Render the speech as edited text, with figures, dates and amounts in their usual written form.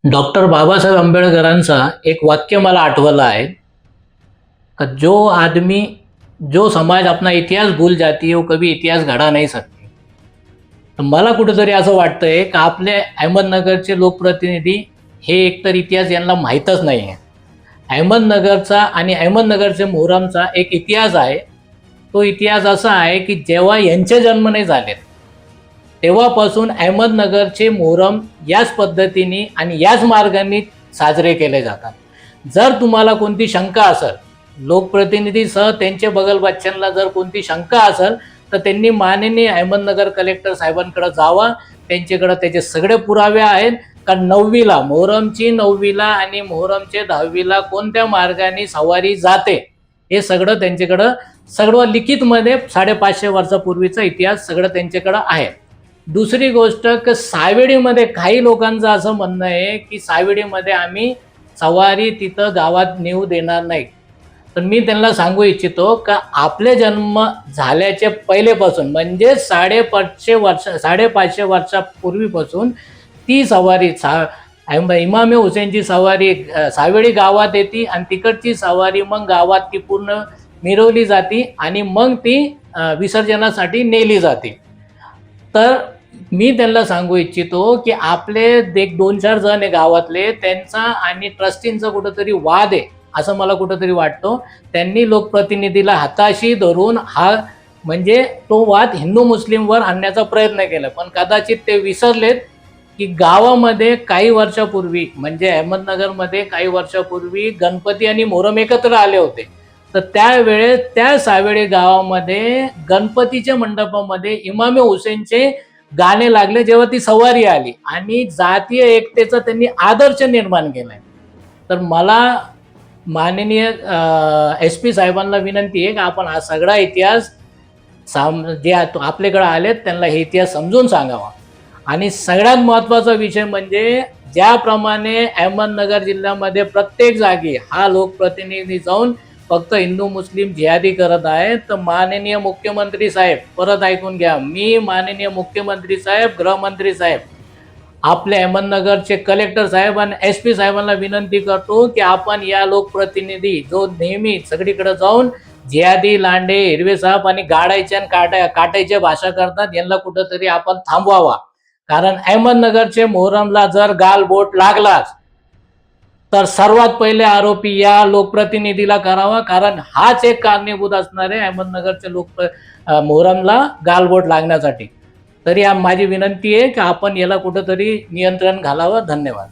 Doctor Babasaheb आंबेडकरांचा एक वाक्य मला आठवलं आहे का जो आदमी जो समाज अपना इतिहास भूल जाती है वो कभी इतिहास घडा नहीं सकती. तर मला कुठेतरी असं वाटतंय का आपले अहमदनगरचे लोकप्रतिनिधी हे एकतर इतिहास यांना माहीतच नाही आहे. अहमदनगरचा आणि अहमदनगरचे मोहरमचा एक इतिहास आहे. तो इतिहास असा आहे की जेव्हा यांचे जन्म नाही झाले तेव्हापासून अहमदनगरचे मोहरम याच पद्धतीने आणि याच मार्गाने साजरे केले जातात. जर तुम्हाला कोणती शंका असेल, लोकप्रतिनिधीसह त्यांचे बगलबच्च्यांना जर कोणती शंका असेल तर त्यांनी माननीय अहमदनगर कलेक्टर साहेबांकडे जावा. त्यांच्याकडे त्याचे सगळे पुरावे आहेत. कारण 9वीला मोहरमची 9वीला आणि मोहरमचे 10वीला कोणत्या मार्गाने सवारी जाते हे सगळं त्यांच्याकडं सगळं लिखितमध्ये 550 वर्षापूर्वीचा इतिहास सगळं त्यांच्याकडं आहे. दुसरी गोष्ट की सावेडीमध्ये काही लोकांचं असं म्हणणं आहे की सावेडीमध्ये आम्ही सवारी तिथं गावात नेऊ देणार नाही. तर मी त्यांना सांगू इच्छितो का आपले जन्म झाल्याचे पहिलेपासून म्हणजे 550 वर्षापूर्वीपासून ती सवारी इमाम हुसेनची सवारी सावेडी गावात येते आणि तिकडची सवारी मग गावात ती पूर्ण मिरवली जाते आणि मग ती विसर्जनासाठी नेली जाते. तर मी त्यांना सांगू इच्छितो की आपले एक 2-4 जण आहे गावातले त्यांचा आणि ट्रस्टींचा कुठंतरी वाद आहे असं मला कुठंतरी वाटतं. त्यांनी लोकप्रतिनिधीला हाताशी धरून हा म्हणजे तो वाद हिंदू मुस्लिमवर आणण्याचा प्रयत्न केला. पण कदाचित ते विसरलेत की गावामध्ये काही वर्षापूर्वी म्हणजे अहमदनगरमध्ये काही वर्षापूर्वी गणपती आणि मोहरम एकत्र आले होते. तर त्यावेळेस त्या सावेडी गावामध्ये गणपतीच्या मंडपामध्ये इमाम हुसेनचे गाणे लागले जेव्हा ती सवारी आली आणि जातीय एकतेचा त्यांनी आदर्श निर्माण केलाय. तर मला माननीय SP साहेबांना विनंती आहे की आपण हा सगळा इतिहास जे आपल्याकडे आलेत त्यांना हे इतिहास समजून सांगावा. आणि सगळ्यात महत्त्वाचा विषय म्हणजे ज्याप्रमाणे अहमदनगर जिल्ह्यामध्ये प्रत्येक जागी हा लोकप्रतिनिधी जाऊन फक्त हिंदू मुस्लिम जिहादी करत आहे. तर माननीय मुख्यमंत्री साहेब परत ऐकून घ्या, मी माननीय मुख्यमंत्री साहेब, गृहमंत्री साहेब, आपले अहमदनगरचे कलेक्टर साहेब आणि SP साहेबांना विनंती करतो की आपण या लोकप्रतिनिधी जो नेहमी सगळीकडे जाऊन जिहादी लांडे हिरवे साहेब आणि गाडायच्या आणि काटायच्या भाषा करतात यांना कुठंतरी आपण थांबवावा. कारण अहमदनगरचे मोहरमला जर गालबोट लागलाच तर सर्वात पहिले आरोपी या लोकप्रतिनिधीला करावा. कारण हाच एक कारणीभूत असणार आहे अहमदनगरच्या मोहरमला गालबोट लागण्यासाठी. तरी माझी विनंती आहे की आपण याला कुठंतरी नियंत्रण घालावं. धन्यवाद.